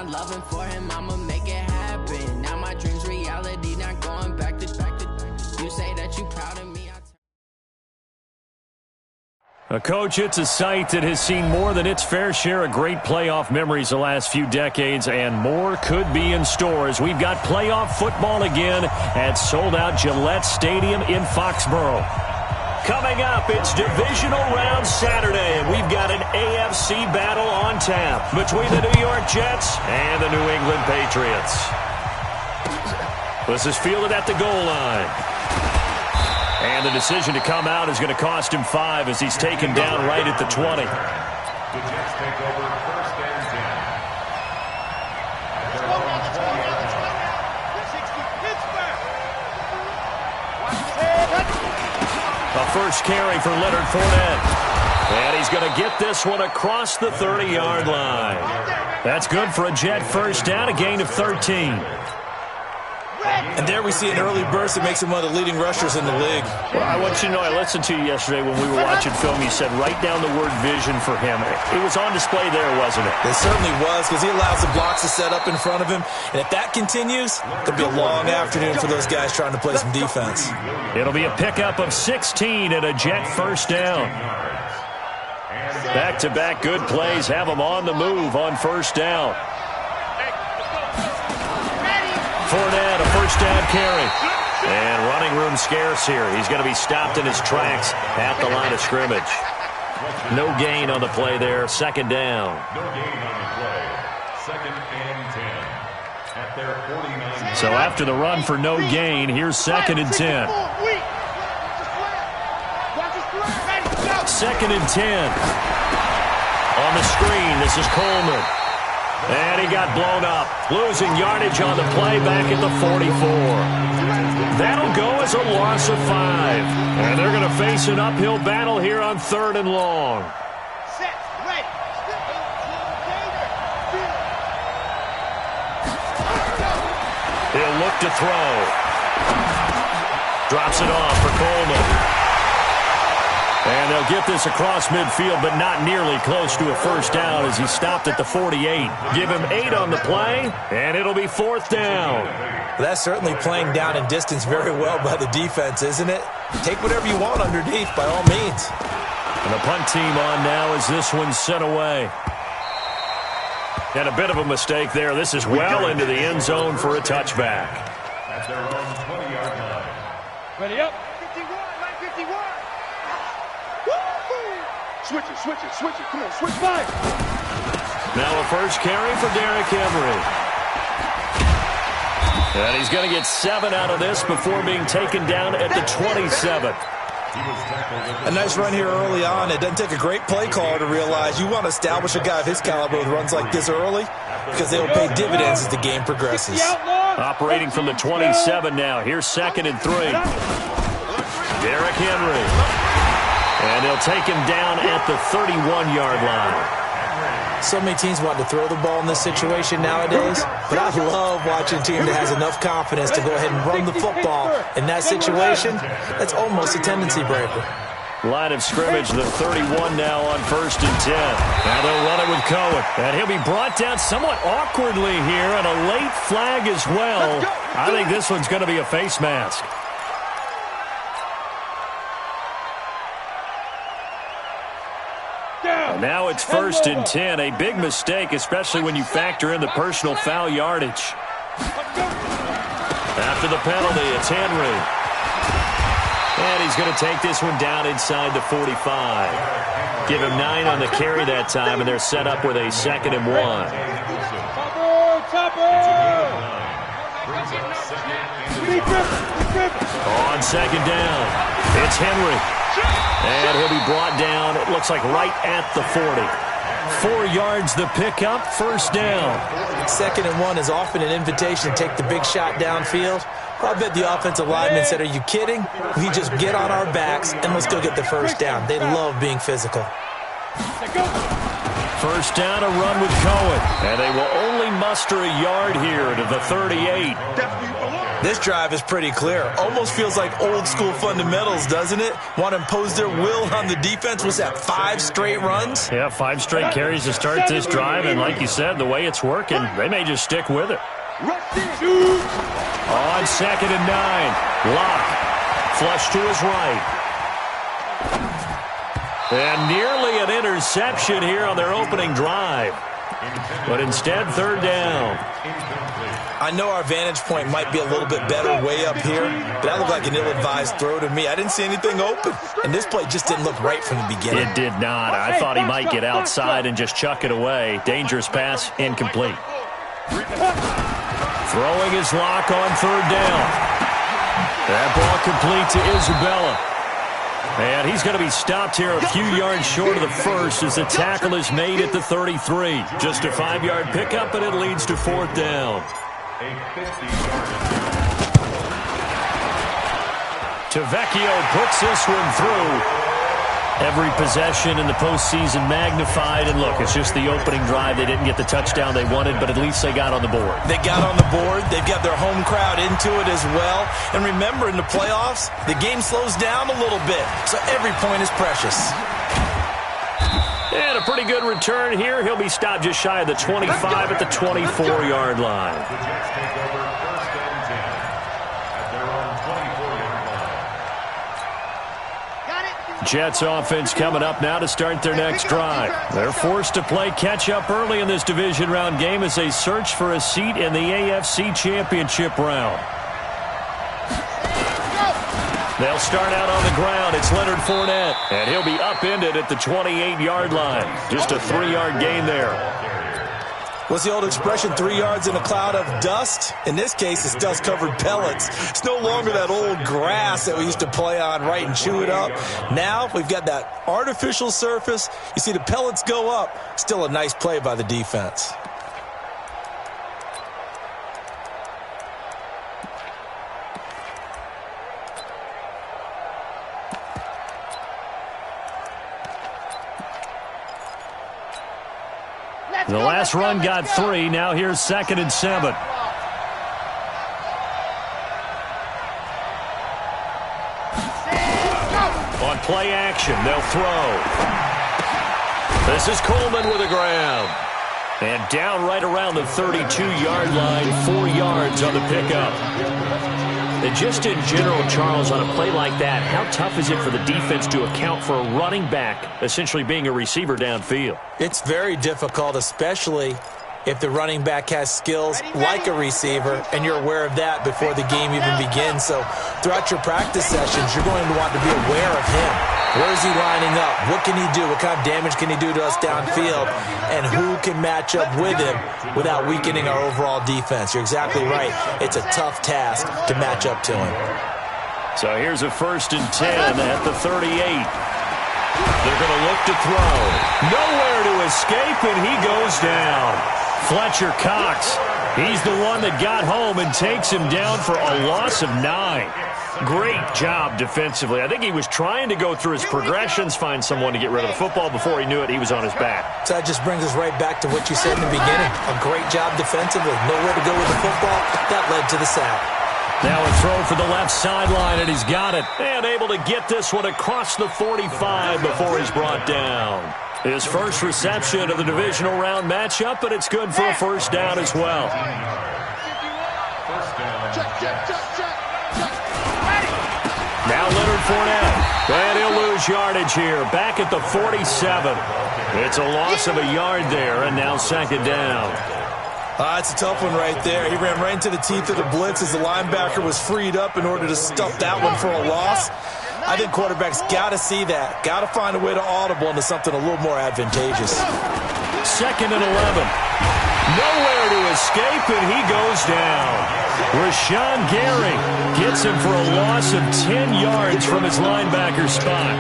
my loving for him, I'ma make it happen. Now my dreams reality, not going back to. You say that you proud of me. Coach, it's a site that has seen more than its fair share of great playoff memories the last few decades, and more could be in store as we've got playoff football again at sold-out Gillette Stadium in Foxborough. Coming up, it's divisional round Saturday, and we've got an AFC battle on tap between the New York Jets and the New England Patriots. This is fielded at the goal line. And the decision to come out is going to cost him 5 as he's taken down right at the 20. The Jets take over first and 10. A first carry for Leonard Fournette. And he's going to get this one across the 30-yard line. That's good for a Jet first down, a gain of 13. And there we see an early burst that makes him one of the leading rushers in the league. Well, I want you to know, I listened to you yesterday when we were watching film. You said write down the word vision for him. It was on display there, wasn't it? It certainly was, because he allows the blocks to set up in front of him. And if that continues, it'll be a long afternoon for those guys trying to play some defense. It'll be a pickup of 16 and a Jet first down. Back-to-back good plays have him on the move on first down. Fournette, a first down carry. And running room scarce here. He's going to be stopped in his tracks at the line of scrimmage. No gain on the play there. Second down. No gain on the play. Second and 10. At their 49. So after the run for no gain, here's second and 10. Second and 10. On the screen, this is Coleman. And he got blown up, losing yardage on the play back at the 44. That'll go as a loss of 5. And they're going to face an uphill battle here on 3rd and long. He'll look to throw. Drops it off for Coleman. And they'll get this across midfield, but not nearly close to a first down as he stopped at the 48. Give him 8 on the play, and it'll be 4th down. Well, that's certainly playing down in distance very well by the defense, isn't it? Take whatever you want underneath, by all means. And the punt team on now as this one's sent away. And a bit of a mistake there. This is well into the end zone for a touchback. At their own 20-yard line. Ready up. 51, line 51. Switch it. Come on, switch back. Now a first carry for Derrick Henry. And he's going to get 7 out of this before being taken down at the 27. A nice run here early on. It doesn't take a great play caller to realize you want to establish a guy of his caliber with runs like this early because they will pay dividends as the game progresses. Operating from the 27 now. Here's 2nd and 3. Derrick Henry. And they'll take him down at the 31-yard line. So many teams want to throw the ball in this situation nowadays, but I love watching a team that has enough confidence to go ahead and run the football. In that situation, that's almost a tendency breaker. Line of scrimmage, the 31 now on 1st and 10. Now they'll run it with Cohen. And he'll be brought down somewhat awkwardly here, and a late flag as well. I think this one's going to be a face mask. And now it's 1st and 10. A big mistake, especially when you factor in the personal foul yardage. After the penalty, it's Henry. And he's going to take this one down inside the 45. Give him 9 on the carry that time, and they're set up with a 2nd and 1. On 2nd down, it's Henry. And he'll be brought down, it looks like right at the 40. 4 yards the pickup, first down. 2nd and 1 is often an invitation to take the big shot downfield. I bet the offensive lineman said, are you kidding? We just get on our backs and let's go get the first down. They love being physical. First down, a run with Cohen. And they will only muster a yard here to the 38. This drive is pretty clear. Almost feels like old school fundamentals, doesn't it? Want to impose their will on the defense. Was that 5 straight runs? Yeah, 5 straight carries to start this drive. And like you said, the way it's working, they may just stick with it. On 2nd and 9, Locke. Flush to his right. And nearly an interception here on their opening drive. But instead, 3rd down. I know our vantage point might be a little bit better way up here, but that looked like an ill-advised throw to me. I didn't see anything open, and this play just didn't look right from the beginning. It did not. I thought he might get outside and just chuck it away. Dangerous pass, incomplete. Throwing his Lock on 3rd down. That ball complete to Isabella. And he's going to be stopped here a few yards short of the first as the tackle is made at the 33. Just a 5-yard pickup, and it leads to 4th down. Tavecchio puts this one through. Every possession in the postseason magnified. And look, it's just the opening drive. They didn't get the touchdown they wanted, but at least they got on the board. They got on the board. They've got their home crowd into it as well. And remember, in the playoffs, the game slows down a little bit, so every point is precious. And a pretty good return here. He'll be stopped just shy of the 25 at the 24-yard line. The Jets take over 1st and 10 at their own 24-yard line. Jets offense coming up now to start their next drive. They're forced to play catch-up early in this division round game as they search for a seat in the AFC Championship round. They'll start out on the ground. It's Leonard Fournette, and he'll be upended at the 28-yard line. Just a 3-yard gain there. What's the old expression, 3 yards in a cloud of dust? In this case, it's dust-covered pellets. It's no longer that old grass that we used to play on, right, and chew it up. Now we've got that artificial surface. You see the pellets go up. Still a nice play by the defense. The last run got 3. Now here's 2nd and 7. On play action, they'll throw. This is Coleman with a grab. And down right around the 32-yard line, 4 yards on the pickup. And just in general, Charles, on a play like that, how tough is it for the defense to account for a running back essentially being a receiver downfield? It's very difficult, especially if the running back has skills like a receiver, and you're aware of that before the game even begins. So throughout your practice sessions, you're going to want to be aware of him. Where is he lining up? What can he do? What kind of damage can he do to us downfield? And who can match up with him without weakening our overall defense? You're exactly right. It's a tough task to match up to him. So here's a 1st and 10 at the 38. They're going to look to throw. Nowhere to escape, and he goes down. Fletcher Cox, he's the one that got home and takes him down for a loss of 9. Great job defensively. I think he was trying to go through his progressions, find someone to get rid of the football. Before he knew it, he was on his back. So that just brings us right back to what you said in the beginning. A great job defensively. Nowhere to go with the football. That led to the sack. Now a throw for the left sideline, and he's got it. And able to get this one across the 45 before he's brought down. His first reception of the divisional round matchup, but it's good for a 1st down as well. 1st down. Now Leonard Fournette, and he'll lose yardage here, back at the 47. It's a loss of a yard there, and now 2nd down. It's a tough one right there. He ran right into the teeth of the blitz as the linebacker was freed up in order to stuff that one for a loss. I think quarterbacks got to see that. Got to find a way to audible into something a little more advantageous. 2nd and 11. Nowhere to escape, and he goes down. Rashawn Gary gets him for a loss of 10 yards from his linebacker spot.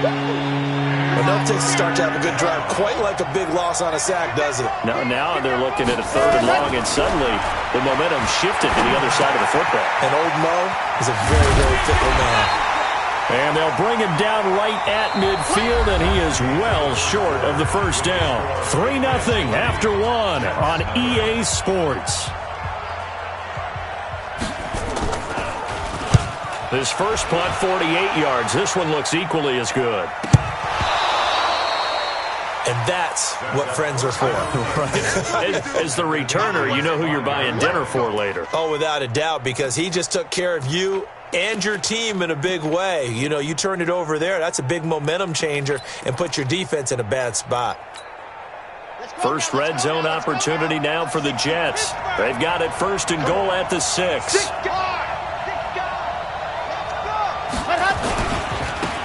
Enough takes to start to have a good drive. Quite like a big loss on a sack, does it? No, now they're looking at a 3rd and long, and suddenly the momentum shifted to the other side of the football. And old Mo is a very, very fickle man. And they'll bring him down right at midfield, and he is well short of the first down. 3-0 after 1 on EA Sports. His first punt, 48 yards. This one looks equally as good. And that's what friends are for. As the returner, you know who you're buying dinner for later. Oh, without a doubt, because he just took care of you and your team in a big way. You know, you turn it over there, that's a big momentum changer and put your defense in a bad spot. First red zone opportunity now for the Jets. They've got it 1st and goal at the 6.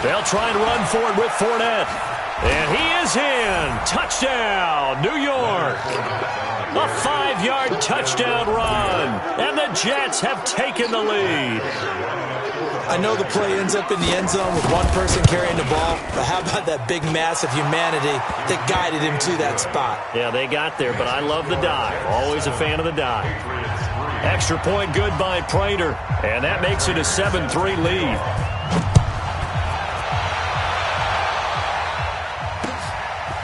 They'll try and run for it with Fournette. And he is in. Touchdown, New York. A 5-yard touchdown run. And the Jets have taken the lead. I know the play ends up in the end zone with one person carrying the ball, but how about that big mass of humanity that guided him to that spot? Yeah, they got there, but I love the dive. Always a fan of the dive. Extra point good by Prater, and that makes it a 7-3 lead.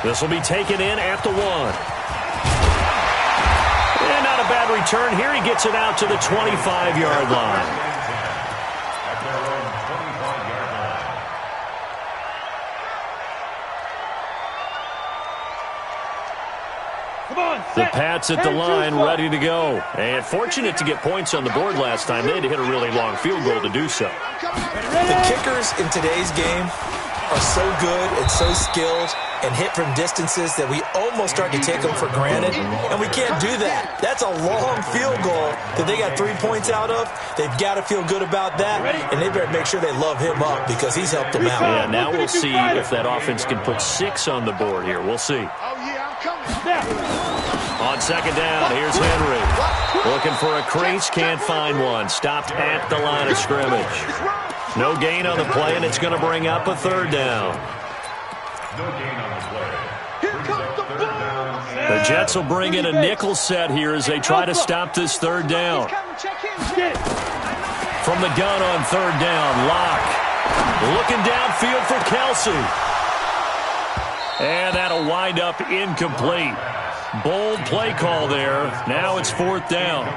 This will be taken in at the 1. And not a bad return here. He gets it out to the 25-yard line. The Pats at the line, ready to go. And fortunate to get points on the board last time. They had to hit a really long field goal to do so. The kickers in today's game are so good and so skilled and hit from distances that we almost start to take them for granted, and we can't do that. That's a long field goal that they got 3 points out of. They've got to feel good about that, and they better make sure they love him up because he's helped them out. Yeah, now we'll see if that offense can put 6 on the board here. We'll see. On 2nd down, here's Henry. Looking for a crease, can't find one. Stopped at the line of scrimmage. No gain on the play, and it's going to bring up a 3rd down. No gain on the play. The Jets will bring in a nickel set here as they try to stop this 3rd down. From the gun on 3rd down, Locke. Looking downfield for Kelsey. And that'll wind up incomplete. Bold play call there. Now it's 4th down.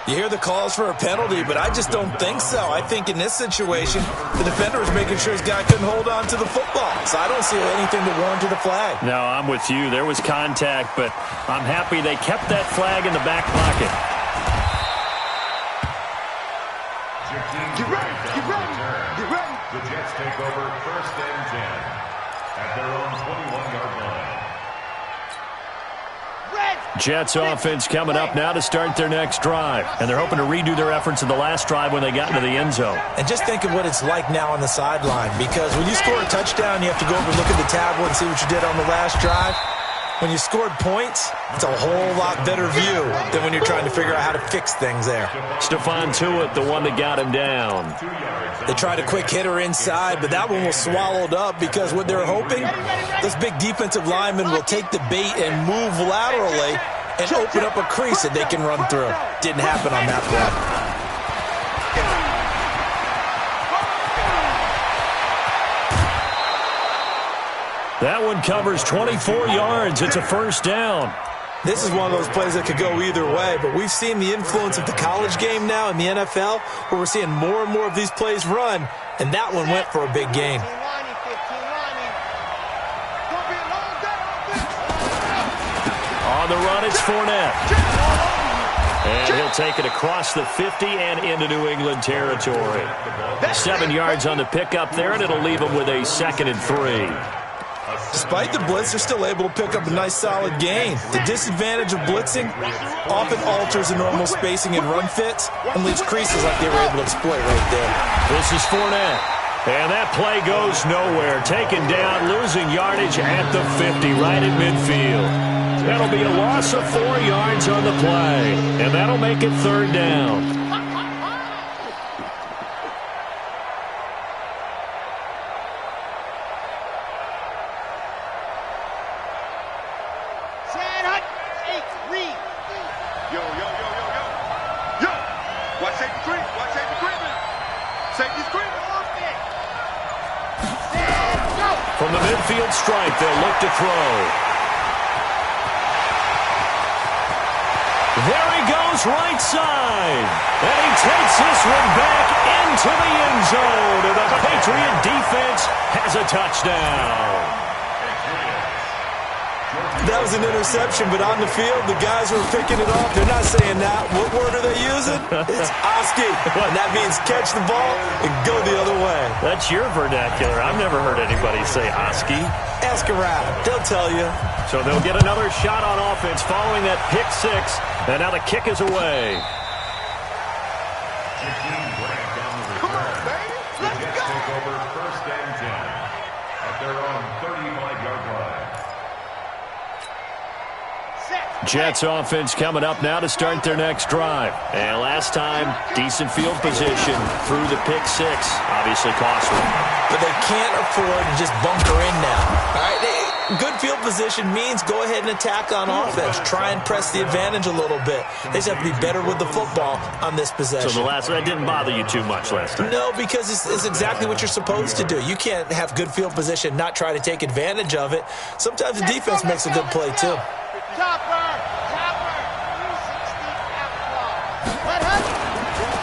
You hear the calls for a penalty, but I just don't think so. I think in this situation, the defender was making sure his guy couldn't hold on to the football. So I don't see anything to warrant to the flag. No, I'm with you. There was contact, but I'm happy they kept that flag in the back pocket. Get ready, get ready, get ready. The Jets take over 1st and 10 at their own 21-yard line. Jets offense coming up now to start their next drive. And they're hoping to redo their efforts in the last drive when they got into the end zone. And just think of what it's like now on the sideline, because when you score a touchdown, you have to go over and look at the tablet and see what you did on the last drive. When you scored points, it's a whole lot better view than when you're trying to figure out how to fix things there. Stephon Tuitt, the one that got him down. They tried a quick hitter inside, but that one was swallowed up because what they're hoping, those big defensive linemen will take the bait and move laterally and open up a crease that they can run through. Didn't happen on that play. That one covers 24 yards. It's a 1st down. This is one of those plays that could go either way, but we've seen the influence of the college game now in the NFL, where we're seeing more and more of these plays run, and that one went for a big gain. On the run, it's Fournette. And he'll take it across the 50 and into New England territory. 7 yards on the pickup there, and it'll leave him with a 2nd and 3. Despite the blitz, they're still able to pick up a nice solid gain. The disadvantage of blitzing often alters the normal spacing and run fits and leaves creases like they were able to exploit right there. This is Fournette. And that play goes nowhere. Taken down, losing yardage at the 50, right at midfield. That'll be a loss of 4 yards on the play. And that'll make it 3rd down. the midfield stripe, they'll look to throw. There he goes, right side. And he takes this one back into the end zone. And the Patriot defense has a touchdown. That was an interception, but on the field, the guys who are picking it off, they're not saying that. What word are they using? It's Oski. And that means catch the ball and go the other way. That's your vernacular. I've never heard anybody say Oski. Ask around. They'll tell you. So they'll get another shot on offense following that pick six. And now the kick is away. Come on, baby. Let's go. Take over 1st and 10 at their own 35-yard line. Jets offense coming up now to start their next drive. And last time, decent field position through the pick six. Obviously costly. But they can't afford to just bunker in now. All right, good field position means go ahead and attack on offense. Try and press the advantage a little bit. They just have to be better with the football on this possession. So that didn't bother you too much last time? No, because it's exactly what you're supposed to do. You can't have good field position, not try to take advantage of it. Sometimes the defense makes a good play, too.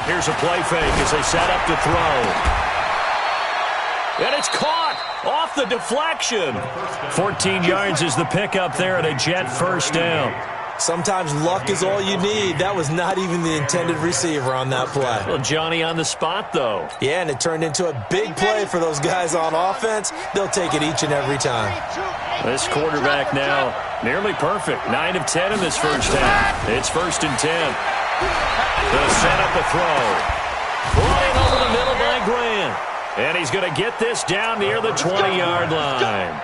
Here's a play fake as they set up to throw. And it's caught off the deflection. 14 yards is the pickup there at a Jet first down. Sometimes luck is all you need. That was not even the intended receiver on that play. Well, Johnny on the spot, though. Yeah, and it turned into a big play for those guys on offense. They'll take it each and every time. This quarterback now nearly perfect. 9 of 10 in this first half. It's 1st and 10. They'll set up the throw. Flying over the middle by Grant. And he's going to get this down near the 20-yard line.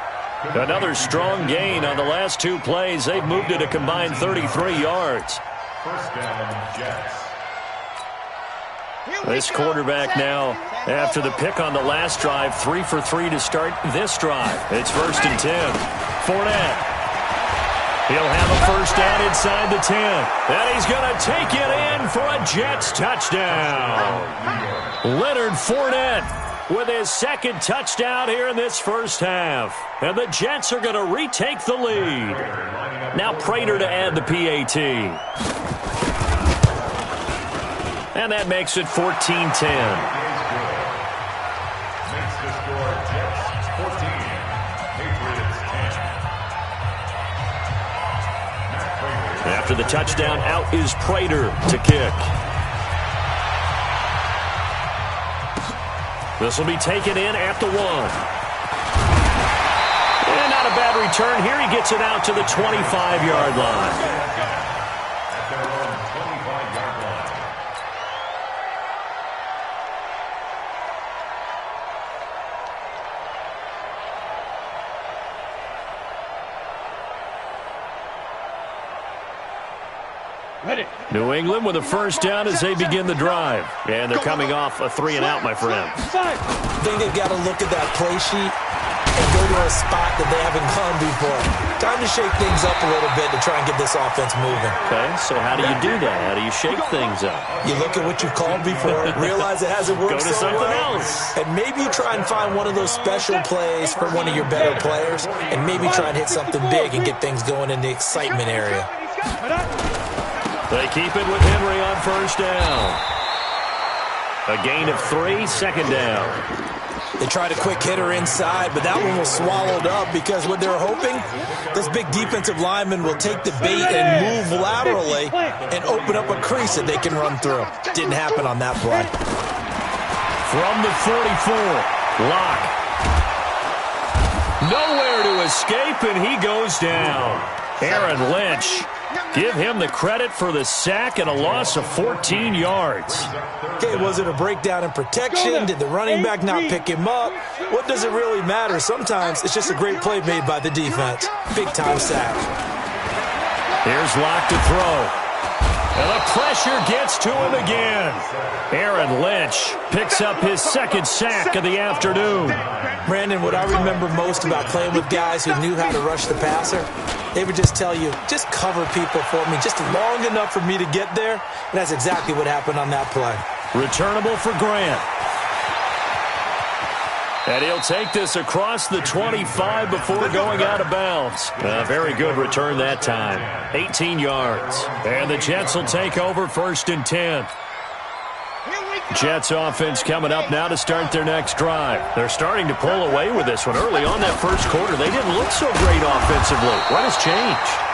Another strong gain on the last two plays. They've moved it a combined 33 yards. 1st down, Jets. This quarterback now, after the pick on the last drive, 3 for 3 to start this drive. It's 1st and 10. Fournette. He'll have a first down inside the 10. And he's going to take it in for a Jets touchdown. Leonard Fournette with his second touchdown here in this first half. And the Jets are going to retake the lead. Now Prater to add the PAT. And that makes it 14-10. Makes the score Jets 14, Patriots 10. After the touchdown, out is Prater to kick. This will be taken in at the 1. And not a bad return here. He gets it out to the 25-yard line. At their own 25-yard line. New England with a first down as they begin the drive. And they're coming off a 3-and-out, my friend. I think they've got to look at that play sheet and go to a spot that they haven't gone before. Time to shake things up a little bit to try and get this offense moving. Okay, so how do you do that? How do you shake things up? You look at what you've called before, realize it hasn't worked Go to so something well, else. and maybe you try and find one of those special plays for one of your better players, and maybe try and hit something big and get things going in the excitement area. They keep it with Henry on first down. A gain of 3, second down. They tried a quick hitter inside, but that one was swallowed up because what they're hoping, those big defensive linemen will take the bait and move laterally and open up a crease that they can run through. Didn't happen on that play. From the 44, Locke. Nowhere to escape, and he goes down. Aaron Lynch. Give him the credit for the sack and a loss of 14 yards. Okay, was it a breakdown in protection? Did the running back not pick him up? What does it really matter? Sometimes it's just a great play made by the defense. Big-time sack. Here's Locke to throw. And the pressure gets to him again. Aaron Lynch picks up his second sack of the afternoon. Brandon, what I remember most about playing with guys who knew how to rush the passer, they would just tell you, just cover people for me, just long enough for me to get there. And that's exactly what happened on that play. Returnable for Grant. And he'll take this across the 25 before going out of bounds. A very good return that time. 18 yards. And the Jets will take over 1st and 10. Jets offense coming up now to start their next drive. They're starting to pull away with this one. Early on that first quarter, they didn't look so great offensively. What has changed?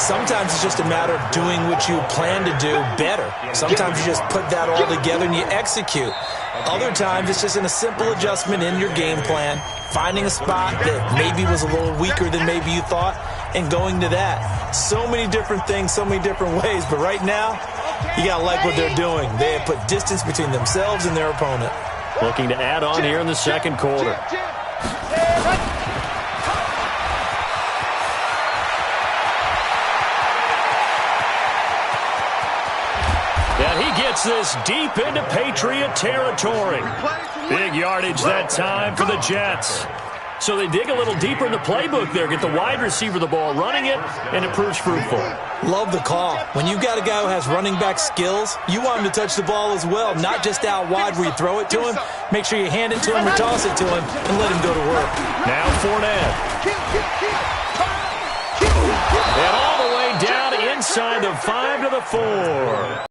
Sometimes it's just a matter of doing what you plan to do better. Sometimes you just put that all together and you execute. Other times it's just in a simple adjustment in your game plan, finding a spot that maybe was a little weaker than maybe you thought, and going to that. So many different things, so many different ways, but right now, you got to like what they're doing. They have put distance between themselves and their opponent. Looking to add on here in the second quarter. And he gets this deep into Patriot territory. Big yardage that time for the Jets. So they dig a little deeper in the playbook there, get the wide receiver the ball, running it, and it proves fruitful. Love the call. When you've got a guy who has running back skills, you want him to touch the ball as well, not just out wide where you throw it to him. Make sure you hand it to him or toss it to him and let him go to work. Now Fournette. And all the way down inside the 5 to the 4.